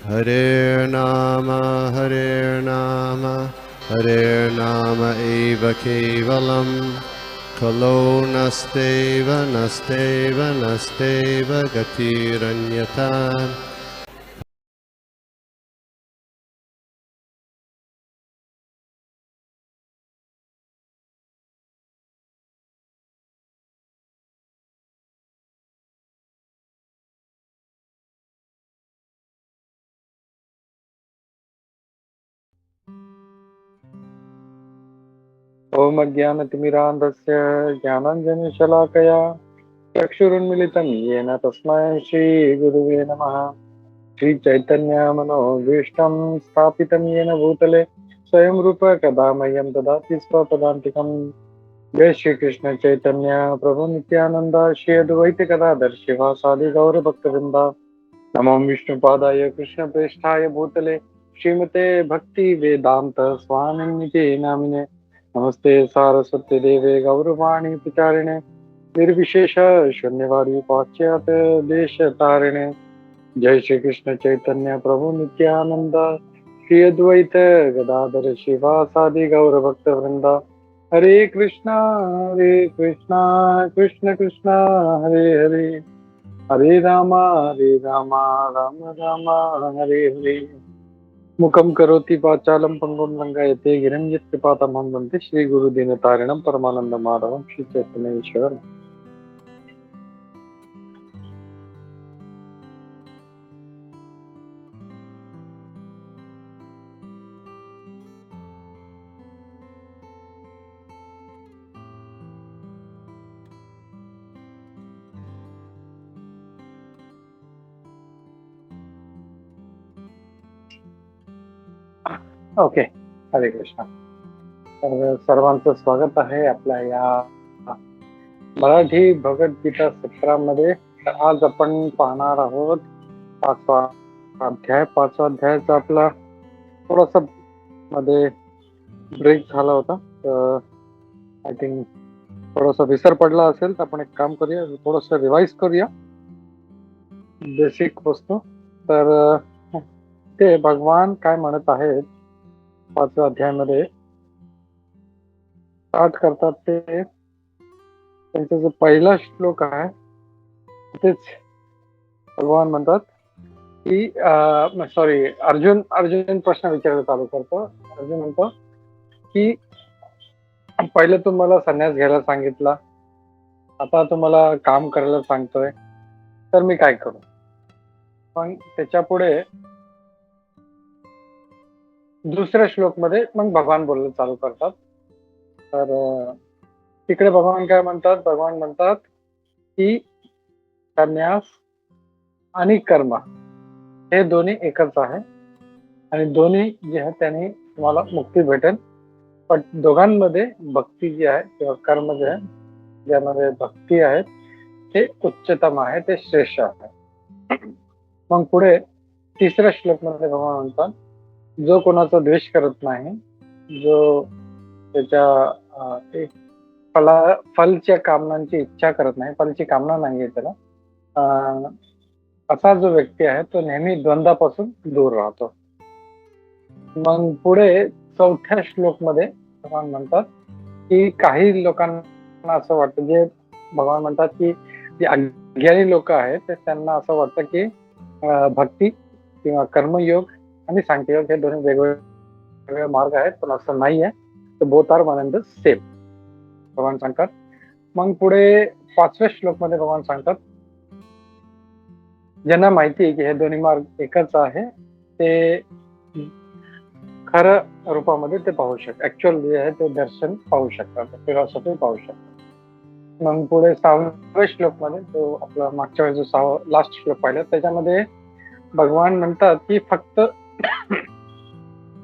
Hare Nama Hare Nama Eva Kevalam Kalo Nasteva Nasteva Nasteva Gatiranyata. ओम अज्ञानतिमिरान्धस्य ज्ञानाञ्जनशलाकया चक्षुरुन्मिलितं येन तस्मै श्रीगुरुवे नमः। श्रीचैतन्यमनोभीष्टं स्थापितं येन भूतले स्वयं रूप कदा मह्यं ददाति स्वपदान्तिकम्। जय श्रीकृष्ण चैतन्य प्रभु नित्यानन्द श्री अद्वैत गदाधर शिवासादि गौरभक्तवृन्द। नमो विष्णुपादाय कृष्णप्रेष्ठाय भूतले श्रीमते भक्ति वेदांत स्वामिनिते नामिने। नमस्ते सारस्वती देवे गौरवाणी प्रचारिणे निर्विशेष शून्यवादी पाश्चात्य देश तारिणे। जय श्री कृष्ण चैतन्य प्रभु नित्यानंद श्री अद्वैत गदाधर शिवासादि गौर भक्त वृंद। हरे कृष्णा कृष्ण कृष्ण हरे हरे हरे रामा राम राम हरे हरे। मुखं करोति वाचालं पंगुं लङ्घयते गिरिं यत्कृपातमहं वन्दे श्रीगुरुदीनतारिणं परमानन्दमाधवं श्रीचैतन्येश्वरम्। ओके, हरे कृष्ण। तर सर्वांचं स्वागत आहे आपल्या या मराठी भगवद्गीता सत्रामध्ये। आज आपण पाहणार आहोत पाचवा अध्याय। पाचवा अध्यायाचा आपला थोडासा मध्ये ब्रेक झाला होता, तर आय थिंक थोडासा विसर पडला असेल, तर आपण एक काम करूया, थोडस रिवाइज करूया बेसिक वस्तू। तर ते भगवान काय म्हणत आहेत पाचव्या अध्यायामध्ये स्टार्ट करतात ते त्यांचा जो पहिला श्लोक आहे तेच भगवान म्हणतात की सॉरी अर्जुन प्रश्न विचारायला चालू करतो। अर्जुन म्हणतो की पहिले तुम्हाला संन्यास घ्यायला सांगितला, आता तुम्हाला काम करायला सांगतोय, तर मी काय करू? पण त्याच्या पुढे दुसऱ्या श्लोक मध्ये मग भगवान बोलायला चालू करतात। तर तिकडे भगवान काय म्हणतात? भगवान म्हणतात की संन्यास आणि कर्म हे दोन्ही एकच आहे आणि दोन्ही जे आहे त्यांनी तुम्हाला मुक्ती भेटेल। पण दोघांमध्ये भक्ती जी आहे किंवा कर्म जे आहे, ज्यामध्ये भक्ती आहे ते उच्चतम आहे, ते श्रेष्ठ आहे। मग पुढे तिसऱ्या श्लोक मध्ये भगवान म्हणतात, जो कोणाचा द्वेष करत नाही, जो त्याच्या फलच्या कामनांची इच्छा करत नाही, फलची कामना नाहीये त्याला, असा जो व्यक्ती आहे तो नेहमी द्वंद्वापासून दूर राहतो। मग पुढे चौथ्या श्लोक मध्ये भगवान म्हणतात की काही लोकांना असं वाटतं, जे भगवान म्हणतात की जे अज्ञानी लोक आहेत ते त्यांना असं वाटतं की भक्ती किंवा कर्मयोग आणि सांख्ययोग हे दोन्ही वेगवेगळे मार्ग आहेत, पण असं नाहीये, तर both are one and the same भगवान सांगतात। मग पुढे पाचव्या श्लोक मध्ये भगवान सांगतात, ज्यांना माहिती आहे की हे दोन्ही मार्ग एकच आहे, ते खरं रूपामध्ये ते पाहू शकतात, ऍक्च्युअल जे आहे ते दर्शन पाहू शकतात, फिलॉसॉफी पाहू शकतात। मग पुढे सहाव्या श्लोक मध्ये, तो आपला मागच्या वेळेस जो लास्ट श्लोक पाहिला, त्याच्यामध्ये भगवान म्हणतात की फक्त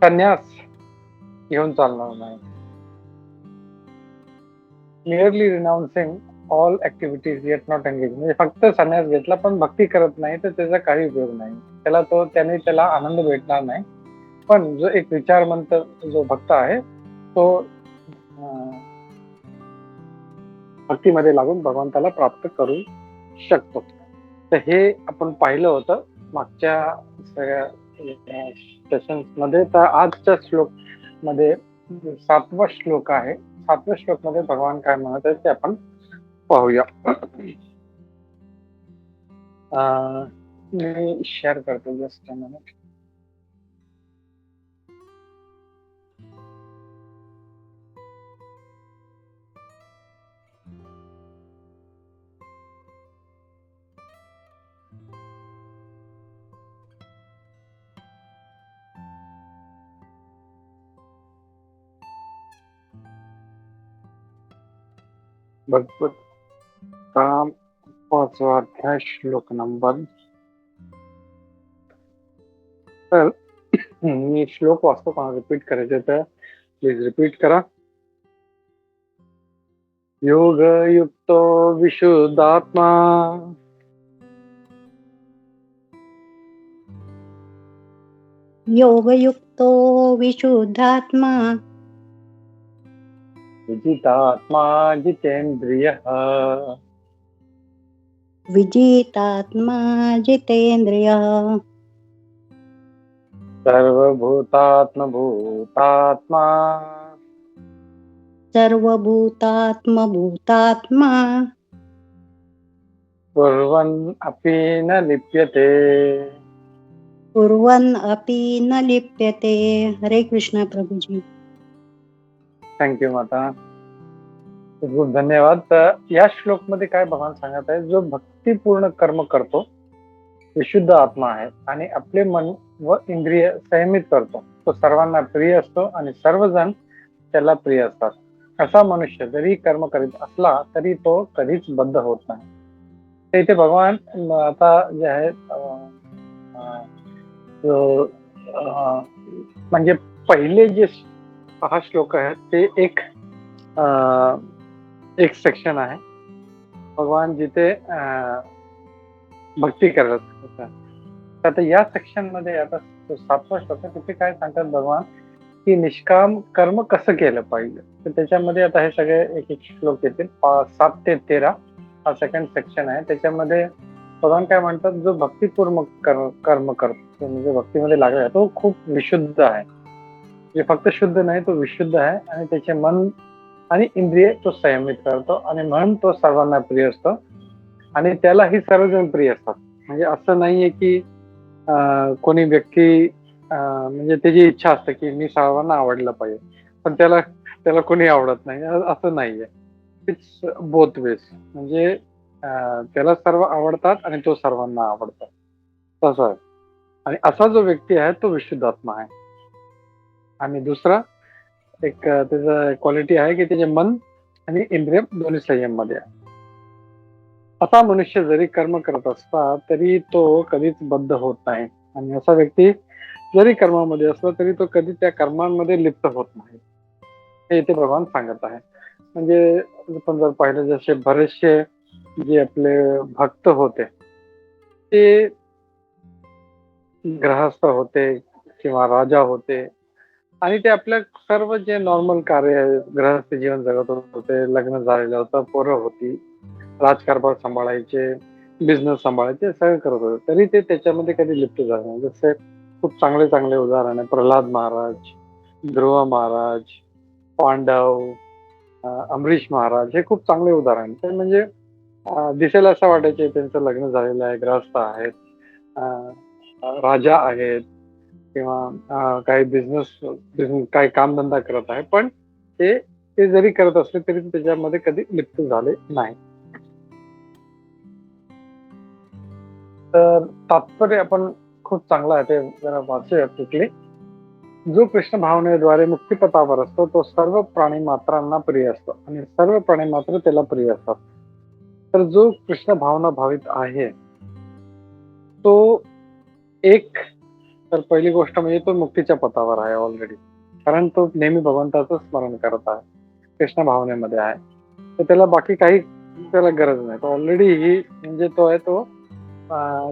संन्यास घेऊन चालणार नाही, clearly renouncing all activities yet not engage, म्हणजे फक्त संन्यास घेतला पण भक्ती करत नाही तर त्याचा काही उपयोग नाही, त्याला आनंद भेटणार नाही। पण जो एक विचारवंत जो भक्त आहे तो भक्तीमध्ये लागून भगवंताला प्राप्त करू शकतो। तर हे आपण पाहिलं होतं मागच्या सगळ्या सेशन्स मध्ये. तर आजच्या श्लोक मध्ये 7वा श्लोक आहे. 7व्या श्लोक मध्ये भगवान काय म्हणत आहेत ते आपण पाहूया. मी शेअर करतो जस्ट मिनिट. भगवत काम 5वा अध्याय श्लोक नंबर. तर मी श्लोक वाचतो, कोणाला रिपीट करायचे तर प्लीज रिपीट करा. योग युक्तो विशुद्धात्मा योगयुक्तो विशुद्धात्मा विजितात्मा जितेन्द्रियः विजितात्मा जितेन्द्रियः सर्वभूतात्मभूतात्मा सर्वभूतात्मभूतात्मा कुर्वन् अपि न लिप्यते. कुर्वन् अपि न लिप्यते. हरे कृष्ण प्रभुजी. थँक्यू माता, खूप खूप धन्यवाद. तर या श्लोक मध्ये काय भगवान सांगत आहे, जो भक्तीपूर्ण कर्म करतो विशुद्ध आत्मा आहे आणि आपले मन व इंद्रिय संयमित करतो, तो सर्वांना प्रिय असतो आणि सर्वजण त्याला प्रिय असतात. असा मनुष्य जरी कर्म करीत असला तरी तो कधीच बद्ध होत नाही. तर इथे भगवान आता जे आहे म्हणजे पहिले जे 6 श्लोक आहेत ते एक सेक्शन आहे. भगवान जिथे भक्ती करत. आता या सेक्शन मध्ये आता 7वा श्लोक आहे, तिथे काय सांगतात भगवान की निष्काम कर्म कसं केलं पाहिजे. तर त्याच्यामध्ये आता हे सगळे एक एक श्लोक येतील. 7 ते 13 हा सेकंड सेक्शन आहे. त्याच्यामध्ये भगवान काय म्हणतात, जो भक्तीपूर्ण कर्म करतो म्हणजे भक्तीमध्ये लागला तो खूप विशुद्ध आहे. म्हणजे फक्त शुद्ध नाही, तो विशुद्ध आहे आणि त्याचे मन आणि इंद्रिय तो संयमित करतो आणि म्हणून तो सर्वांना प्रिय असतो आणि त्यालाही सर्वजण प्रिय असतात. म्हणजे असं नाहीये की कोणी व्यक्ती म्हणजे त्याची इच्छा असते की मी सर्वांना आवडलं पाहिजे पण त्याला कोणी आवडत नाही, असं नाहीये. It's both ways. म्हणजे त्याला सर्व आवडतात आणि तो सर्वांना आवडतात, तसं आहे. आणि असा जो व्यक्ती आहे तो विशुद्ध आत्मा आहे. आणि दुसरा एक त्याचा क्वालिटी आहे की त्याचे मन आणि इंद्रिय दोन्ही संयम मध्ये आहे. असा मनुष्य जरी कर्म करत असला तरी तो कधीच बद्ध होत नाही आणि असा व्यक्ती जरी कर्मामध्ये असला तरी तो कधी त्या कर्मांमध्ये लिप्त होत नाही, हे इथे भगवान सांगत आहे. म्हणजे आपण जर पाहिलं जसे बरेचसे जे आपले भक्त होते ते ग्रहस्थ होते किंवा राजा होते आणि ते आपल्या सर्व जे नॉर्मल कार्य गृहस्थ जीवन जगत होते, लग्न झालेलं होतं, पोरं होती, राजकारभार सांभाळायचे, बिझनेस सांभाळायचे, सगळं करत होते, तरी ते त्याच्यामध्ये कधी लिप्त झाले नाही. जसे खूप चांगले चांगले उदाहरण आहे प्रल्हाद महाराज, ध्रुव महाराज, पांडव, अमरीश महाराज, हे खूप चांगले उदाहरण. ते म्हणजे दिसायला असं वाटायचे त्यांचं लग्न झालेलं आहे, ग्रहस्थ आहेत, राजा आहेत किंवा काही बिझनेस काही कामधंदा करत आहे, पण ते जरी करत असले तरी त्याच्यामध्ये कधी लिप्त झाले नाही. तर तात्पर्य आपण खूप चांगला आहे, ते जरा वाचूया क्विकली. जो कृष्ण भावनेद्वारे मुक्तिपथावर असतो तो सर्व प्राणी मात्रांना प्रिय असतो आणि सर्व प्राणी मात्र त्याला प्रिय असतात. तर जो कृष्ण भावना भावित आहे तो एक, तर पहिली गोष्ट म्हणजे तो मुक्तीच्या पथावर आहे ऑलरेडी, कारण तो नेहमी भगवंताचं स्मरण करत आहे, कृष्ण भावनेमध्ये आहे. तर त्याला बाकी काही त्याला गरज नाही, तो ऑलरेडी ही म्हणजे तो आहे तो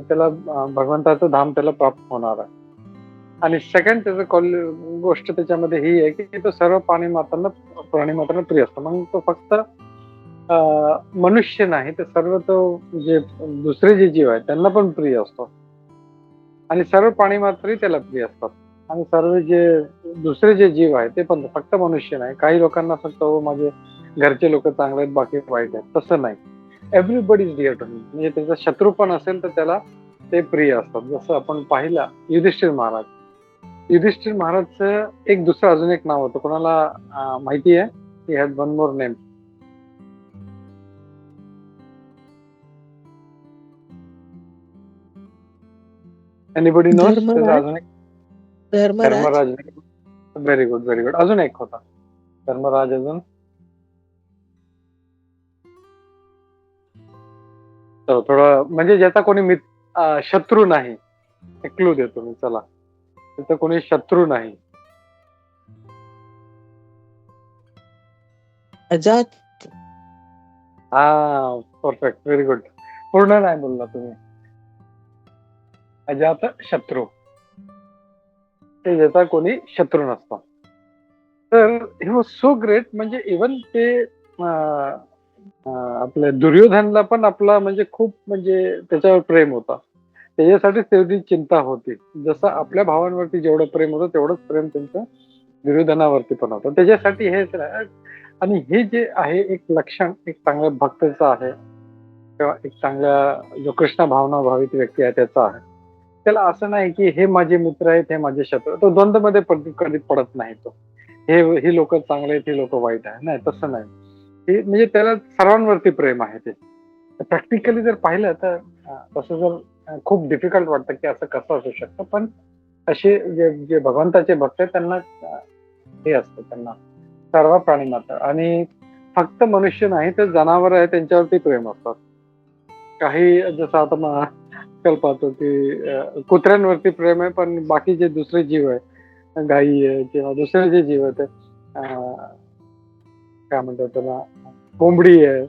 त्याला भगवंताचं धाम त्याला प्राप्त होणार आहे. आणि सेकंड त्याचं गोष्ट त्याच्यामध्ये ही आहे की तो सर्व प्राणी मात्रांना प्रिय असतो. मग तो फक्त मनुष्य नाही तर सर्व तो जे दुसरे जे जीव आहेत त्यांना पण प्रिय असतो. आणि सर्व प्राणी मात्रही त्याला प्रिय असतात. आणि सर्व जे दुसरे जे जीव आहेत ते पण फक्त मनुष्य नाही. काही लोकांना फक्त माझे घरचे लोक चांगले आहेत, बाकी वाईट आहेत, तसं नाही. एव्हरीबडी इज डिअर टू हिम. म्हणजे त्याचा शत्रू पण असेल तर त्याला ते प्रिय असतात. जसं आपण पाहिलं युधिष्ठिर महाराज. युधिष्ठिर महाराजचं एक दुसरं अजून एक नाव होतं. कोणाला माहिती आहे? He has one more name. Anybody knows? त्याचं धर्मराज. अजून एक Dharmaraj. Dharmaraj. Very good, very good. अजून एक होता धर्मराज. अजून थोडं म्हणजे ज्याचा कोणी शत्रू नाही. क्लू देतो मी, चला. त्याचा कोणी शत्रू नाही. अजात. हा, परफेक्ट, व्हेरी गुड. पूर्ण नाही बोलला तुम्ही. अजात शत्रू, ते ज्याचा कोणी शत्रू नसतो. तर हे वॉज सो ग्रेट. म्हणजे इवन ते आपल्या दुर्योधनला पण आपला म्हणजे खूप म्हणजे त्याच्यावर प्रेम होता. त्याच्यासाठीच तेवढी चिंता होती. जसं आपल्या भावांवरती जेवढं प्रेम होतं तेवढंच प्रेम त्यांचं दुर्योधनावरती पण होतं. त्याच्यासाठी हे आणि हे जे आहे एक लक्षण एक चांगल्या भक्ताचं आहे, किंवा एक चांगल्या जो कृष्ण भावना भावित व्यक्ती आहे त्याचा आहे. त्याला असं नाही की हे माझे मित्र आहेत, हे माझे शत्रू. तो द्वंद्वमध्ये कधी पडत नाही. तो ही लोक चांगले आहेत, ही लोक वाईट आहे, नाही, तसं नाही. हे म्हणजे त्याला सर्वांवरती प्रेम आहे. ते प्रॅक्टिकली जर पाहिलं तर तसं जर खूप डिफिकल्ट वाटतं की असं कसं असू शकतं. पण असे जे भगवंताचे भक्त आहेत त्यांना हे असतं, त्यांना सर्व प्राणी मात्र आणि फक्त मनुष्य नाही तर जनावर आहे त्यांच्यावरती प्रेम असतात. काही जसं आता आजकाल पाहतो की कुत्र्यांवरती प्रेम आहे, पण बाकी जे दुसरे जीव आहे, गायी आहे किंवा दुसरे जे जीव आहे ते काय म्हणतात त्याला, कोंबडी आहे,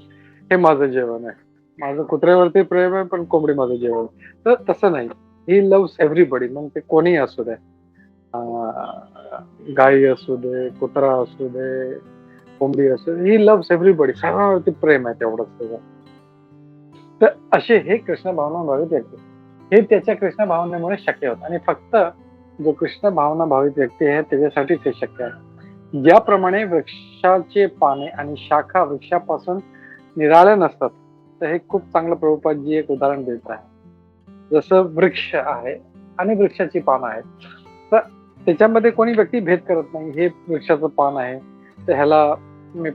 हे माझं जेवण आहे. माझं कुत्र्यावरती प्रेम आहे पण कोंबडी माझं जेवण. तर तसं नाही. He loves everybody. मग ते कोणीही असू दे, गाई असू दे, कुत्रा असू दे, कोंबडी असू दे, ही लव्स एव्हरीबडी. सर्वांवरती प्रेम आहे तेवढंच त्याचं. तर असे हे कृष्ण भावना भावित व्यक्ती, हे त्याच्या कृष्ण भावनेमुळे शक्य होतं. आणि फक्त जो कृष्ण भावना भावित व्यक्ती आहे त्याच्यासाठीच हे शक्य आहे. ज्याप्रमाणे वृक्षाचे पाने आणि शाखा वृक्षापासून निराळ्या नसतात, तर हे खूप चांगलं प्रभुपादजी एक उदाहरण देत आहे. जसं वृक्ष आहे आणि वृक्षाची पानं आहेत, तर त्याच्यामध्ये कोणी व्यक्ती भेद करत नाही. हे वृक्षाचं पान आहे तर ह्याला मी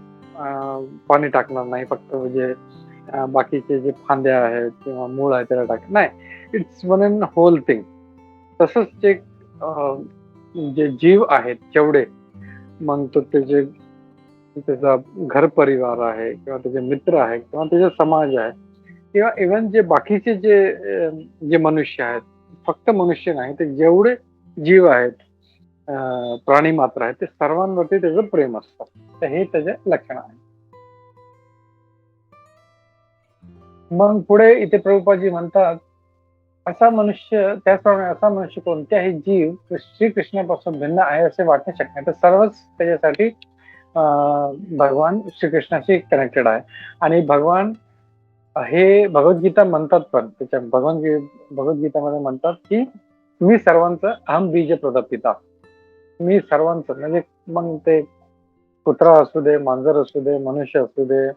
पाणी टाकणार नाही, फक्त म्हणजे बाकीचे जे फांद्या आहेत किंवा मूळ आहे त्याला टाक नाही. It's one and whole thing. तसंच जे जीव आहेत जेवढे, मग तो त्याचा घर परिवार आहे किंवा त्याचे मित्र आहे किंवा त्याचा समाज आहे किंवा इव्हन जे बाकीचे जे मनुष्य आहेत, फक्त मनुष्य नाही तर जेवढे जीव आहेत, प्राणी मात्र आहेत, ते सर्वांवरती त्याचं प्रेम असतं. तर हे त्याचे लक्षण आहे. मग पुढे इथे प्रभुपादजी म्हणतात, असा मनुष्य कोणत्याही जीव श्रीकृष्णापासून भिन्न आहे असे वाटणे शक्य नाही. तर सर्वच त्याच्यासाठी भगवान श्रीकृष्णाशी कनेक्टेड आहे. आणि भगवान हे भगवद्गीता म्हणतात, पण त्याच्या भगवद्गीतामध्ये म्हणतात की मी सर्वांचं अहम बीज प्रदपिता. मी सर्वांचं म्हणजे मग ते कुत्रा असू दे, मांजर असू दे, मनुष्य असू दे,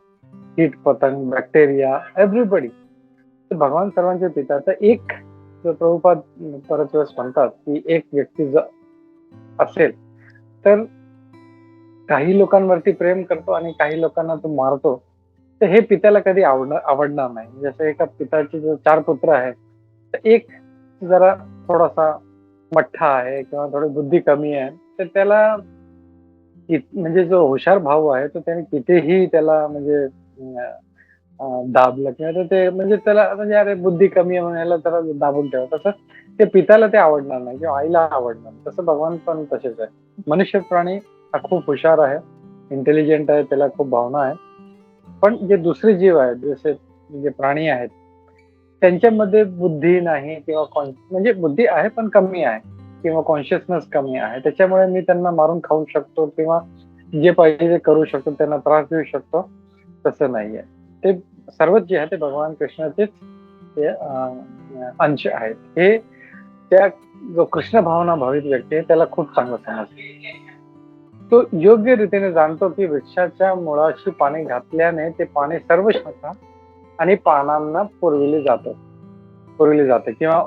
कीट पतंग, बॅक्टेरिया, एव्हरीबडी, भगवान सर्वांचे पिता. तर एक जो प्रभुपाद परत वेळेस म्हणतात की एक व्यक्ती जर असेल तर काही लोकांवरती प्रेम करतो आणि काही लोकांना तो मारतो, तर हे पित्याला कधी आवडणार नाही. जसं एका पिताचे जो 4 पुत्र आहेत, तर एक जरा थोडासा मठ्ठा आहे किंवा थोडी बुद्धी कमी आहे, तर त्याला म्हणजे जो हुशार भाऊ आहे तो त्याने कितीही त्याला म्हणजे दाबलं किंवा ते म्हणजे त्याला म्हणजे अरे बुद्धी कमी आहे म्हणून याला त्याला दाबून ठेवा, तसं ते पित्याला ते आवडणार नाही किंवा आईला आवडणार. तसं भगवान पण तसेच आहे. मनुष्य प्राणी हा खूप हुशार आहे, इंटेलिजंट आहे, त्याला खूप भावना आहे. पण जे दुसरे जीव आहेत, जसे जे प्राणी आहेत, त्यांच्यामध्ये बुद्धी नाही किंवा म्हणजे बुद्धी आहे पण कमी आहे किंवा कॉन्शियसनेस कमी आहे. त्याच्यामुळे मी त्यांना मारून खाऊ शकतो किंवा जे पाहिजे ते करू शकतो, त्यांना त्रास देऊ शकतो. तसं नाहीये. ते सर्वच जे आहे ते भगवान कृष्णाचेच ते अंश आहेत. हे त्या जो कृष्ण भावना भावित व्यक्ती आहे त्याला खूप चांगलं समजते. तो योग्य रीतीने जाणतो की वृक्षाच्या मुळाशी पाणी घातल्याने ते पाणी सर्व शाखा आणि पानांना पुरविली जाते किंवा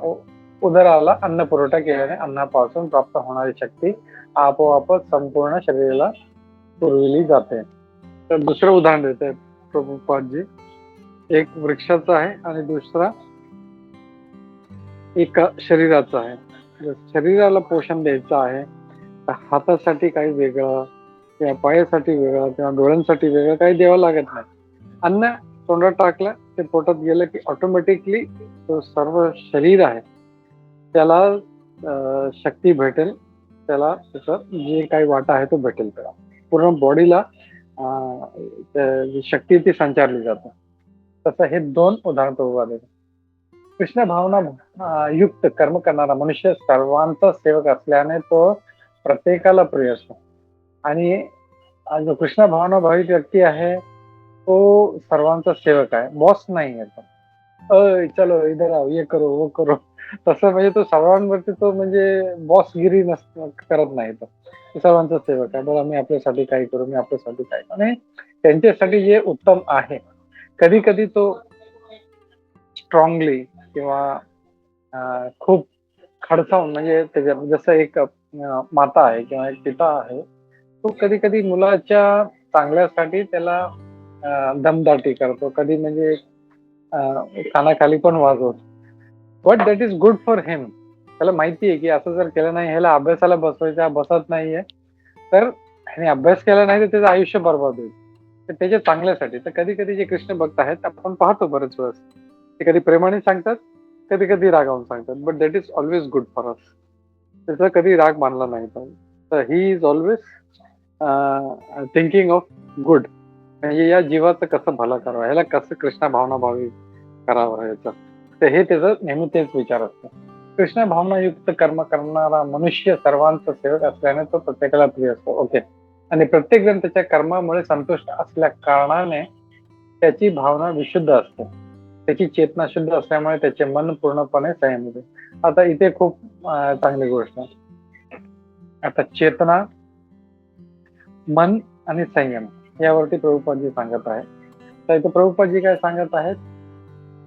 उदराला अन्न पुरवठा केल्याने अन्नापासून प्राप्त होणारी शक्ती आपोआपच संपूर्ण शरीराला पुरविली जाते. तर दुसरं उदाहरण देते प्रभुपादजी. एक वृक्षाचं आहे आणि दुसरा एका शरीराचं आहे. जर शरीराला पोषण द्यायचं आहे तर हातासाठी काही वेगळं किंवा पायासाठी वेगळं किंवा डोळ्यांसाठी वेगळं काही द्यावं लागत नाही. अन्न तोंडात टाकलं ते पोटात गेलं की ऑटोमॅटिकली तो सर्व शरीर आहे त्याला शक्ती भेटेल, त्याला त्याचं जे काही वाटा आहे तो भेटेल, त्याला पूर्ण बॉडीला जी शक्ती ती संचारली जाते. तसं हे दोन उदाहरण प्रभुपाद. कृष्ण भावना युक्त कर्म करणारा मनुष्य सर्वांचा सेवक असल्याने तो प्रत्येकाला प्रिय असतो. आणि जो कृष्ण भावना भावित व्यक्ती आहे तो सर्वांचा सेवक आहे, बॉस नाही आहे तो. चलो इधर आओ, ये करो वो करो, तसं म्हणजे तो सर्वांवरती तो म्हणजे बॉसगिरी करत नाही. तो सर्वांचा सेवक आहे. बरं मी आपल्यासाठी काय करू, मी आपल्यासाठी काय करू, आणि त्यांच्यासाठी जे उत्तम आहे. कधी कधी तो स्ट्रॉंगली किंवा खूप खडसावून, म्हणजे त्याच्या जसं एक माता आहे किंवा एक पिता आहे, तो कधी कधी मुलाच्या चांगल्यासाठी त्याला दमदाटी करतो, कधी म्हणजे कानाखाली पण वाजवतो. But that is good for him. त्याला माहिती आहे की असं जर केलं नाही, ह्याला अभ्यासाला बसवायचा, बसत नाहीये, तर ह्याने अभ्यास केला नाही तर त्याचं आयुष्य बरबाद होईल. तर त्याच्या चांगल्यासाठी. तर कधी कधी जे कृष्ण भक्त आहेत आपण पाहतो बरेच वेळेस, ते कधी प्रेमाने सांगतात, कधी कधी रागावून सांगतात, but that is always good for us. त्याचा कधी राग मानला नाही पाहिजे. तर he is always thinking of good, म्हणजे या जीवाचं कसं भलं करावं, ह्याला कसं कृष्ण भावना भावी करावं याचं. तर हे त्याचं नेहमी तेच विचार असतं. कृष्ण भावनायुक्त कर्म करणारा मनुष्य सर्वांचा सेवक असल्याने तो प्रत्येकाला प्रिय असतो. ओके. आणि प्रत्येक जण त्याच्या कर्मामुळे संतुष्ट असल्या कारणाने त्याची भावना विशुद्ध असते, त्याची चेतना शुद्ध असल्यामुळे त्याचे मन पूर्णपणे संयम होते. आता इथे खूप चांगली गोष्ट आहे. आता चेतना, मन आणि संयम यावरती प्रभुपादजी सांगत आहे. तर इथे प्रभुपादजी काय सांगत आहेत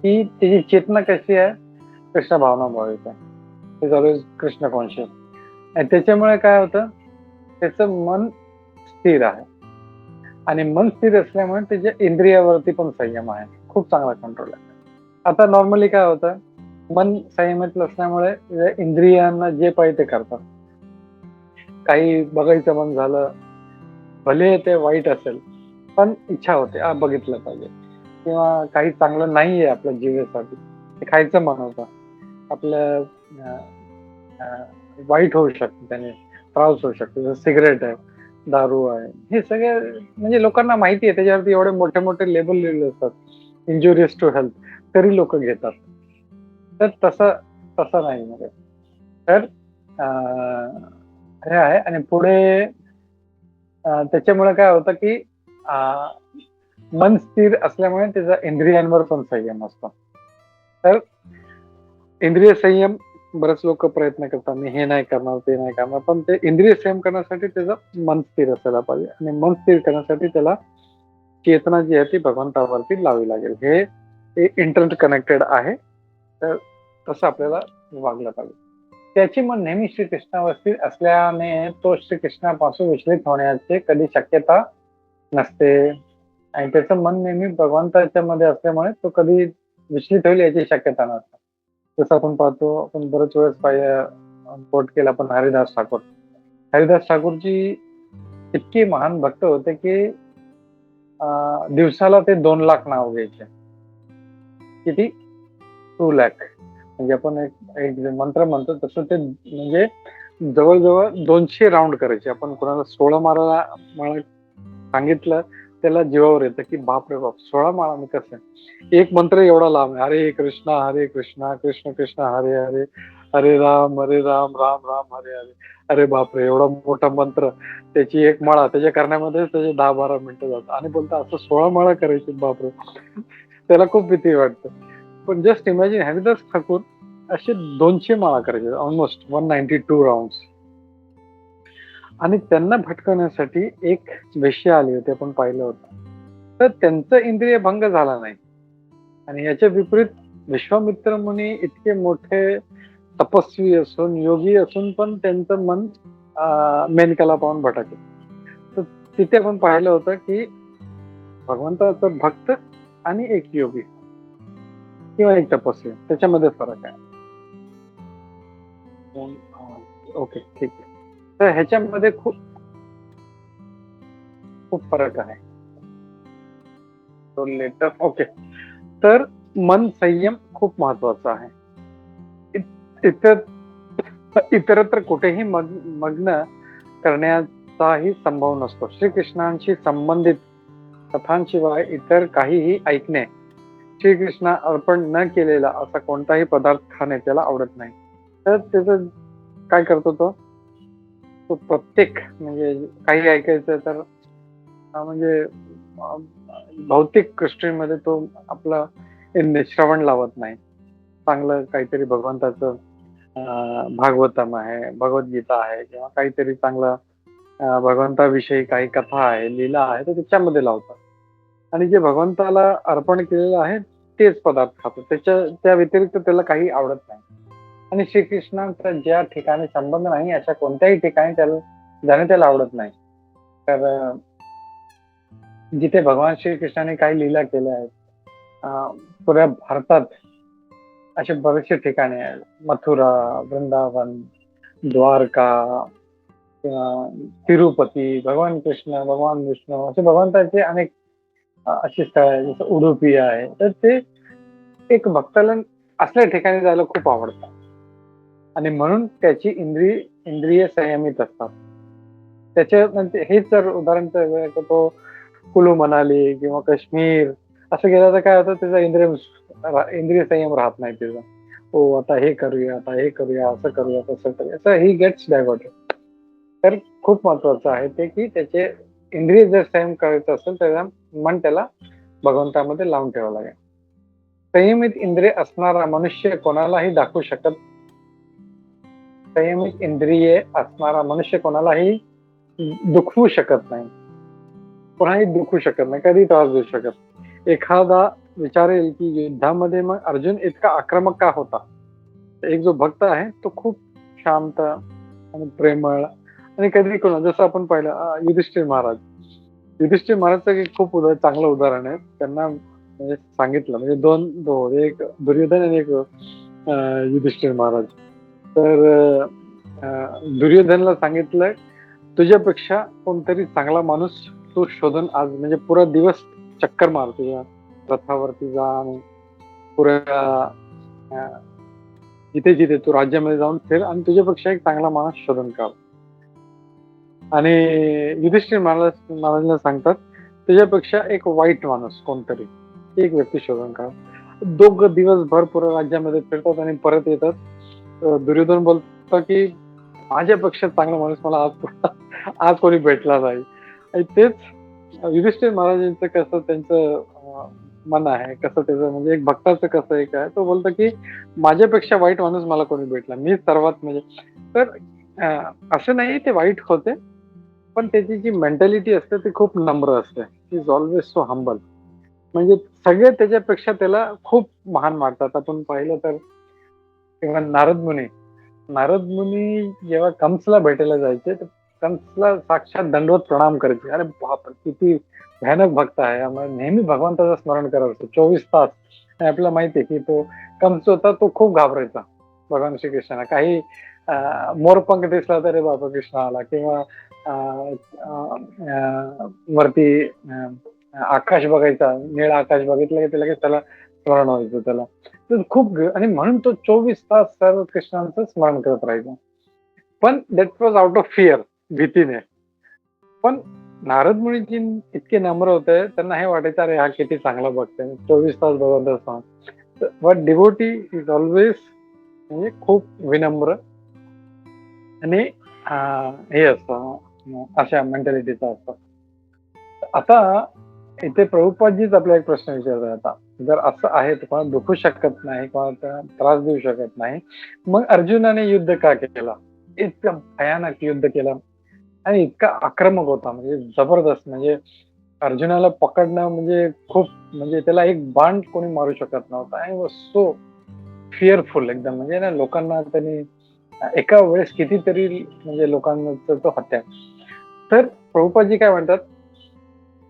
की त्याची चेतना कशी आहे, कृष्ण भावना भावित आहे, इज ऑलवेज कृष्ण कॉन्शियस. आणि त्याच्यामुळे काय होतं, त्याचं मन स्थिर आहे. आणि मन स्थिर असल्यामुळे त्याच्या इंद्रियावरती पण संयम आहे, खूप चांगला कंट्रोल आहे. आता नॉर्मली काय होतं, मन संयमित असल्यामुळे इंद्रियांना जे पाहिजे ते करतात. काही बघायचं मन झालं, भले ते वाईट असेल पण इच्छा होते बघितलं पाहिजे, किंवा काही चांगलं नाहीये आपल्या जीवासाठी ते खायचं मन होतं, आपलं वाईट होऊ शकतं, त्याने त्रास होऊ शकतो. जसं सिगरेट आहे, दारू आहे, हे सगळे म्हणजे लोकांना माहिती आहे, त्याच्यावरती एवढे मोठे मोठे लेबल लिहिलेले असतात, इंजुरियस टू हेल्थ, तरी लोक घेतात. तर तसं नाही. म्हणजे तर हे आहे. आणि पुढे त्याच्यामुळे काय होतं की मन स्थिर असल्यामुळे त्याचा इंद्रियांवर पण संयम असतो. तर इंद्रिय संयम बरेच लोक प्रयत्न करतात, मी हे नाही करणार ते नाही करणार, पण ते इंद्रिय संयम करण्यासाठी त्याचं मन स्थिर असायला पाहिजे. आणि मन स्थिर करण्यासाठी त्याला चेतना जी आहे ती भगवंतावरती लावावी लागेल. हे इंटर कनेक्टेड आहे. तर तसं आपल्याला वागलं पाहिजे. त्याची मन नेहमी श्रीकृष्णावर स्थिर असल्याने तो श्रीकृष्णापासून विचलित होण्याची कधी शक्यता नसते. आणि त्याचं मन नेहमी भगवंताच्या मध्ये असल्यामुळे तो कधी विचलित होईल याची शक्यता नसते. जसं आपण पाहतो, आपण बरेच वेळेस कोट केला पण हरिदास ठाकूरजी इतके महान भक्त होते की दिवसाला ते 2 लाख नाव घ्यायचे. किती? 2 लाख. म्हणजे आपण एक मंत्र म्हणतो तसं ते म्हणजे जवळजवळ 200 राऊंड करायचे. आपण कोणाला 16 माळा सांगितलं त्याला जीवावर येतं की बापरे बाप 16 माळा मी कसं, एक मंत्र एवढा लांब आहे, हरे कृष्णा कृष्ण कृष्ण हरे हरे, हरे राम राम राम हरे हरे. अरे बापरे, एवढा मोठा मंत्र, त्याची एक माळा त्याच्या करण्यामध्ये त्याचे 10-12 मिनिटं जातात. आणि बोलता असं 16 माळा करायची, बापरे. त्याला खूप भीती वाटते. पण जस्ट इमॅजिन, हरिदास ठाकूर असे 200 माळा करायचे, ऑलमोस्ट 192 राऊंड. आणि त्यांना भटकवण्यासाठी एक वेश्या आली होती, आपण पाहिलं होतं. तर त्यांचं इंद्रिय भंग झाला नाही. आणि याच्या विपरीत विश्वामित्र मुनी इतके मोठे तपस्वी असून, योगी असून पण त्यांचं मन मेनकाला पाहून भटकलं. तर तिथे आपण पाहिलं होतं की भगवंताचा भक्त आणि एक योगी किंवा एक तपस्वी, त्याच्यामध्ये फरक आहे. ओके, ठीक आहे. तर ह्याच्यामध्ये खूप खूप फरक आहे. Letter okay. तर मन संयम खूप महत्वाचा आहे. इतरत्र कुठेही मग्न करण्याचाही संभव नसतो. श्रीकृष्णांशी संबंधित कथांशिवाय इतर काहीही ऐकणे, श्रीकृष्ण अर्पण न केलेला असा कोणताही पदार्थ खाणे त्याला आवडत नाही. तर त्याचं काय करतो तो प्रत्येक, म्हणजे काही ऐकायचं तर म्हणजे भौतिक गोष्टींमध्ये तो आपला श्रवण लावत नाही. चांगलं काहीतरी भगवंताचं भागवतम आहे, भगवद्गीता आहे, किंवा काहीतरी चांगलं भगवंताविषयी काही कथा आहे, लीला आहे, तर त्याच्यामध्ये लावतात. आणि जे भगवंताला अर्पण केलेलं आहे तेच पदार्थ खातो. त्या व्यतिरिक्त त्याला काही आवडत नाही. आणि श्रीकृष्णांचा ज्या ठिकाणी संबंध नाही अशा कोणत्याही ठिकाणी जाणे त्याला आवडत नाही. तर जिथे भगवान श्रीकृष्णाने काही लीला केल्या आहेत, पुऱ्या भारतात असे बरेचसे ठिकाणे आहेत. मथुरा, वृंदावन, द्वारका किंवा तिरुपती, भगवान कृष्ण, भगवान विष्णू, असे भगवंताचे अनेक अशी स्थळ आहे. जसं उडुपी आहे. तर ते एक भक्ताला असल्या ठिकाणी जायला खूप आवडतात. आणि म्हणून त्याची इंद्रिय संयमित असतात. त्याच्या म्हणजे हेच जर उदाहरण तो कुलू मनाली किंवा काश्मीर असं गेलं तर काय होतं, त्याचा इंद्रिय संयम राहत नाही त्याचा. हो, आता हे करूया, आता हे करूया, असं करूया, तसं करूया, असं ही गेट्स डायव्हर्टेड. तर खूप महत्वाचं आहे ते की त्याचे इंद्रिय जर संयम करायचं असेल तर मन त्याला भगवंतामध्ये लावून ठेवावं लागेल. संयमित इंद्रिय असणारा मनुष्य कोणालाही दाखवू शकत संयमित इंद्रिये असणारा मनुष्य कोणालाही दुखवू शकत नाही, कोणाही दुखवू शकत नाही, कधी त्रास देऊ शकत. एखादा विचारेल की युद्धामध्ये मग अर्जुन इतका आक्रमक का होता. एक जो भक्त आहे तो खूप शांत आणि प्रेमळ, आणि कधी कोणा, जसं आपण पाहिलं युधिष्ठिर महाराजचं एक खूप चांगलं उदाहरण आहे. त्यांना म्हणजे सांगितलं, म्हणजे दोन एक दुर्योधन आणि एक युधिष्ठिर महाराज. तर दुर्योधनला सांगितलं, तुझ्यापेक्षा कोणतरी चांगला माणूस तू शोधून आज म्हणजे पुरा दिवस चक्कर मार, तुझ्या रथावरती जा आणि पुऱ्या जिथे जिथे तू राज्यामध्ये जाऊन फिर आणि तुझ्यापेक्षा एक चांगला माणूस शोधून काढ. आणि युधिष्ठिर महाराजांना सांगतात, तुझ्यापेक्षा एक वाईट माणूस कोणतरी एक व्यक्ती शोधून काढ. दोघं दिवसभर पुऱ्या राज्यामध्ये फिरतात आणि परत येतात. दुर्योधन बोलतो की माझ्यापेक्षा चांगला माणूस मला आज कोणी भेटला नाही. आणि तेच युधिष्ठिर महाराजांचं कसं त्यांचं मन आहे, कसं त्याचं म्हणजे एक भक्ताचं कसं एक आहे, तो बोलतो की माझ्यापेक्षा वाईट माणूस मला कोणी भेटला, मी सर्वात म्हणजे. तर असं नाही ते वाईट होते, पण त्याची जी मेंटॅलिटी असते ती खूप नम्र असते. Is always so humble. म्हणजे सगळे त्याच्यापेक्षा त्याला खूप महान मानतात. आपण पाहिलं तर किंवा नारद मुनी जेव्हा कंसला भेटायला जायचे तर कंसला साक्षात दंडवत प्रणाम करायचे. अरे बाप, किती भयानक भक्त आहे, नेहमी भगवंताचं स्मरण करत असतो 24 तास. आणि आपल्याला माहिती आहे की तो कंस होता, तो खूप घाबरायचा भगवान श्रीकृष्णाला. काही मोरपंख दिसला तरी बाबा कृष्ण आला, किंवा वरती आकाश बघायचा, निळा आकाश बघितलं की लगेच त्याला स्मरण व्हायचं त्याला. तर खूप, आणि म्हणून तो 24 तास सर्व कृष्णांचं स्मरण करत राहायचा. पण that was out of fear, भीतीने. पण नारद मुनीजी इतके नम्र होते, त्यांना हे वाटायचं अरे हा किती चांगला बघतोय, 24 तास भगवंत स्मरण. बट डिव्होटी इज ऑलवेज म्हणजे खूप विनम्र आणि हे असतं, अशा मेंटॅलिटीचा असतं. आता इथे प्रभुपादजीच आपला एक प्रश्न विचारतात. आता जर असं आहे तर कोणाला दुखू शकत नाही, कोणाला त्रास देऊ शकत नाही, मग अर्जुनाने युद्ध का केलं? इतकं भयानक युद्ध केलं आणि इतका आक्रमक होता, म्हणजे जबरदस्त. म्हणजे अर्जुनाला पकडणं म्हणजे खूप, म्हणजे त्याला एक बाण कोणी मारू शकत नव्हता आणि सो फिअरफुल एकदम. म्हणजे ना, लोकांना त्यांनी एका वेळेस कितीतरी म्हणजे लोकांचा तो हत्या. तर प्रभुपादजी काय म्हणतात,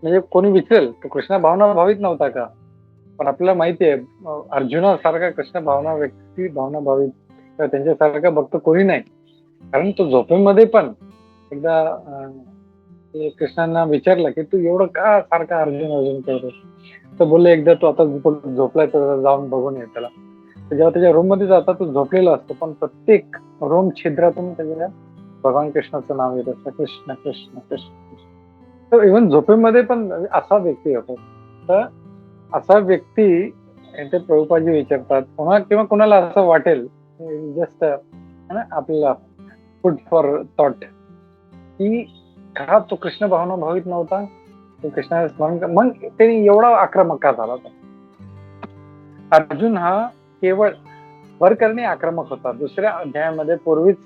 म्हणजे कोणी विचारेल तो कृष्ण भावना भावित नव्हता का? पण आपल्याला माहिती आहे अर्जुनासारखा कृष्ण भावना भावित किंवा त्यांच्यासारखा भक्त कोणी नाही. कारण तो झोपेमध्ये पण एकदा ते कृष्णांना विचारलं की तू एवढं का सारखा अर्जुन अर्जुन करतोस? तर बोलले एकदा तू आता झोपलाय तर जाऊन बघून ये त्याला. तर जेव्हा त्याच्या रूम मध्ये जाता तो झोपलेला असतो, पण प्रत्येक रोम छिद्रातून त्याच्या भगवान कृष्णाचं नाव येत असतं, कृष्ण कृष्ण कृष्ण. तर इव्हन झोपेमध्ये पण असा व्यक्ती होतो. तर असा व्यक्ती ते प्रभुपादजी विचारतात किंवा कोणाला असं वाटेल, जस्ट आपल्याला फूड फॉर थॉट, की का तो कृष्ण भावना भावित नव्हता, तो कृष्णाला स्मरण मग त्यांनी एवढा आक्रमक का झाला? अर्जुन हा केवळ वरकरणी आक्रमक होता. दुसऱ्या अध्यायामध्ये पूर्वीच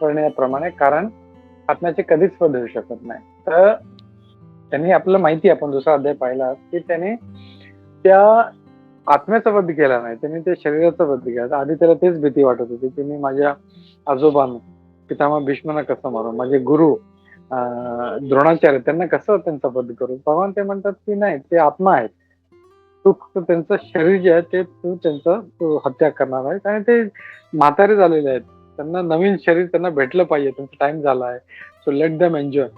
वर्णिल्याप्रमाणे, कारण आत्म्याचे कधीच वध होऊ शकत नाही. तर त्यांनी आपल्याला माहिती, आपण दुसरा अध्याय पाहिला की त्याने त्या आत्म्याचा वध केला नाही, त्यांनी ते शरीराचा वध केला. आधी त्याला तेच भीती वाटत होती की मी माझ्या आजोबांना, पितामह भीष्मांना कसं मारू, माझे गुरु द्रोणाचार्य त्यांना कसं त्यांचा वध करू. भगवान ते म्हणतात की नाही, ते आत्मा आहेत, तू त्यांचं शरीर जे आहे ते तू हत्या करणार आहेस, आणि ते म्हातारे झालेले आहेत, त्यांना नवीन शरीर त्यांना भेटलं पाहिजे, त्यांचा टाइम झाला आहे, सो लेट देम एन्जॉय,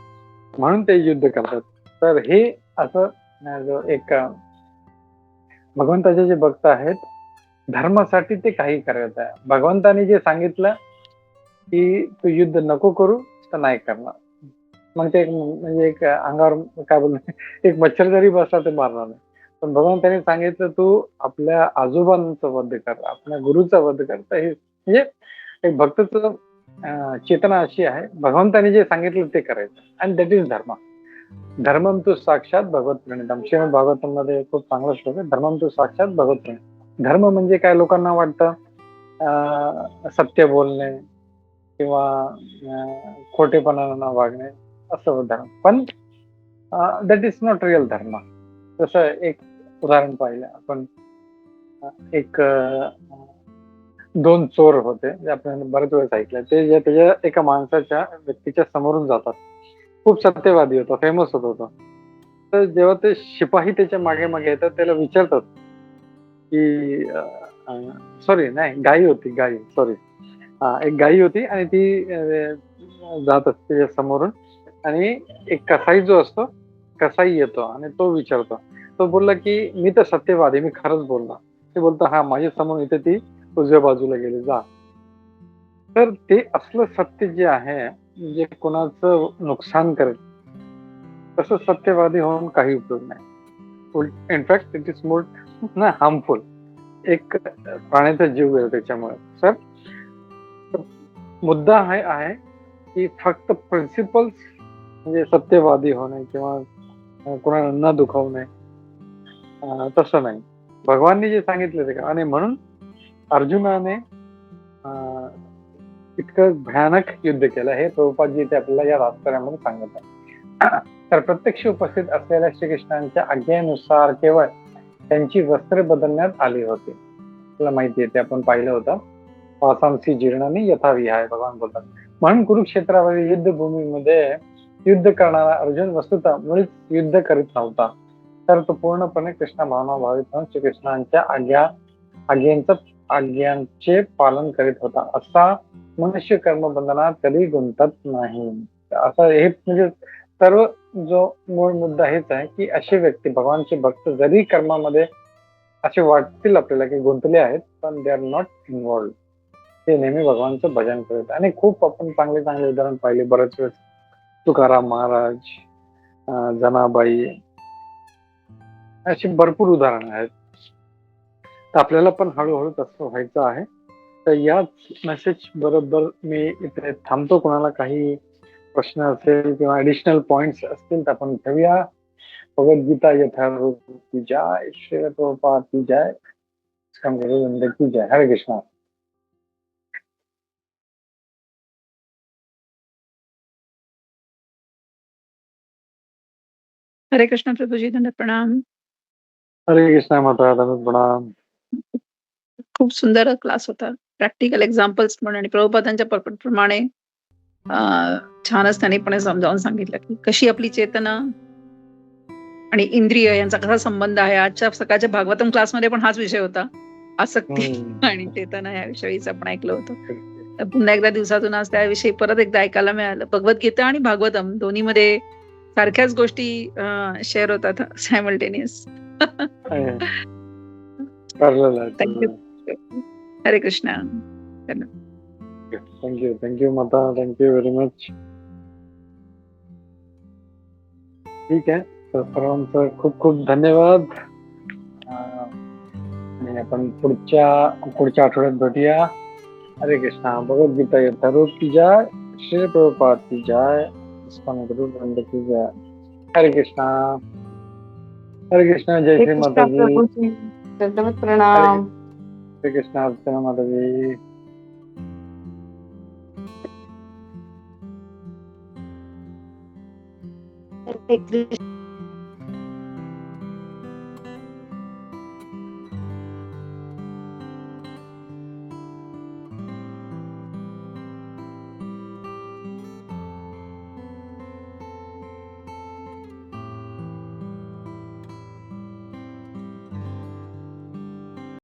म्हणून ते युद्ध करतात. तर हे असं जो एक भगवंताचे जे भक्त आहेत, धर्मासाठी ते काही करत आहे. भगवंताने जे सांगितलं की तू युद्ध नको करू तर नाही करणार. मग ते म्हणजे एक अंगावर काय बोलतो, एक मच्छर जरी बसला ते मारणार नाही. पण भगवंताने सांगितलं तू आपल्या आजोबांचं वध कर, आपल्या गुरुचा वध कर. तर हे म्हणजे एक भक्तच चेतना अशी आहे, भगवंताने जे सांगितलं ते करायचं, आणि दॅट इज धर्म. धर्मम तू साक्षात भगवत प्रणितम. श्रीमद भागवतम मध्ये खूप चांगला श्लोक आहे, धर्मम तू साक्षात भगवत प्रणितम. धर्म म्हणजे काय, लोकांना वाटतं सत्य बोलणे किंवा खोटेपणा न वागणे, असं धर्म. पण दॅट इज नॉट रिअल धर्म. जसं एक उदाहरण पाहिलं आपण, एक दोन चोर होते, जे आपण बरेच वेळेस ऐकलं. ते त्याच्या एका माणसाच्या व्यक्तीच्या समोरून जातात, खूप सत्यवादी होता, फेमस होत होता. तर जेव्हा ते शिपाही त्याच्या मागे मागे येतात, त्याला विचारतात की सॉरी नाही, गायी होती, गायी, सॉरी, एक गायी होती आणि ती जात असते त्याच्या समोरून, आणि एक कसाई जो असतो, कसाई येतो आणि तो विचारतो. तो बोलला की मी तर सत्यवादी, मी खरंच बोलला. ते बोलतो हा, माझ्या समोर इथे ती उजव्या बाजूला गेली, जा. तर ते असलं सत्य जे आहे, जे कोणाचं नुकसान करेल, तसं सत्यवादी होऊन काही उपयोग नाही. इनफॅक्ट इट इज मोर ना हार्मफुल. एक प्राण्याचा जीव गेला त्याच्यामुळे. सर, मुद्दा आहे की फक्त प्रिन्सिपल्स, म्हणजे सत्यवादी होणे किंवा कोणाला न दुखावणे, तसं नाही. भगवानने जे सांगितलं ते का, आणि म्हणून अर्जुनाने इतकं भयानक युद्ध केलं, हे प्रभुपादजी इथे आपल्याला या तात्पर्यामध्ये सांगत आहे. तर प्रत्यक्ष उपस्थित असलेल्या श्रीकृष्णांच्या आज्ञेनुसार केवळ त्यांची वस्त्रे बदलण्यात आली होती. आपल्याला माहिती आहे, ते आपण पाहिलं होतं, पासांसी जीर्णानी यथाविहाय, भगवान बोलतात. म्हणून कुरुक्षेत्रावरील युद्धभूमीमध्ये युद्ध करणारा अर्जुन वस्तुतः मुळीच युद्ध करीत नव्हता, तर तो पूर्णपणे कृष्ण भावना भावित होऊन श्रीकृष्णांच्या आज्ञांचे पालन करीत होता. असा मनुष्य कर्मबंधनात कधी गुंतत नाही. असं हे म्हणजे सर्व जो मूळ मुद्दा हेच आहे की असे व्यक्ती, भगवानचे भक्त, जरी कर्मामध्ये असे वाटतील आपल्याला की गुंतले आहेत, पण दे आर नॉट इन्व्हॉल्ड. ते नेहमी भगवानचं भजन करत. आणि खूप आपण चांगले चांगले उदाहरण पाहिले बरेच वेळेस, तुकाराम महाराज, जनाबाई, अशी भरपूर उदाहरणं आहेत. तर आपल्याला पण हळूहळू तसं व्हायचं आहे. तर याच मेसेज बरोबर मी इथे थांबतो. कोणाला काही प्रश्न असेल किंवा ऍडिशनल पॉइंट्स असतील तर आपण ठेवूया. भगवद गीता यथारूप की जय, श्री प्रभुपाद की जय, इस्कॉन गुरु वृंद की जय। हरे कृष्णा। हरे कृष्ण प्रभु जी, दंडवत प्रणाम। हरे कृष्णा माता, दंडवत प्रणाम। खूप सुंदर क्लास होता. प्रॅक्टिकल एक्झाम्पल्स म्हणून आणि प्रभुपादांच्या प्रमाणे छानच त्यांनी पण समजावून सांगितलं की कशी आपली चेतना आणि इंद्रिय यांचा कसा संबंध आहे. आजच्या सकाळच्या भागवतम क्लासमध्ये पण हाच विषय होता, आसक्ती आणि चेतना या विषयीच आपण ऐकलं होतं. तर पुन्हा एकदा दिवसातून आज त्याविषयी परत एकदा ऐकायला मिळालं. भगवद्गीता आणि भागवतम दोन्हीमध्ये सारख्याच गोष्टी शेअर होतात सायमल्टेनियस. थँक्यू. हरे कृष्णा. थँक्यू माता, थँक्यू व्हेरी मच. ठीक आहे, तर सर्वांचं खूप खूप धन्यवाद. आणि आपण पुढच्या आठवड्यात भेटूया. हरे कृष्णा. भगवद्गीता यथारूप की जय, श्री प्रभुपाद की जय, इस्कॉन गुरु वृंद की जय. हरे कृष्णा. हरे कृष्णा. जय श्री माता जी. दंडवत प्रणाम. हरे कृष्णा. अर्चना माता जी. हरे कृष्ण.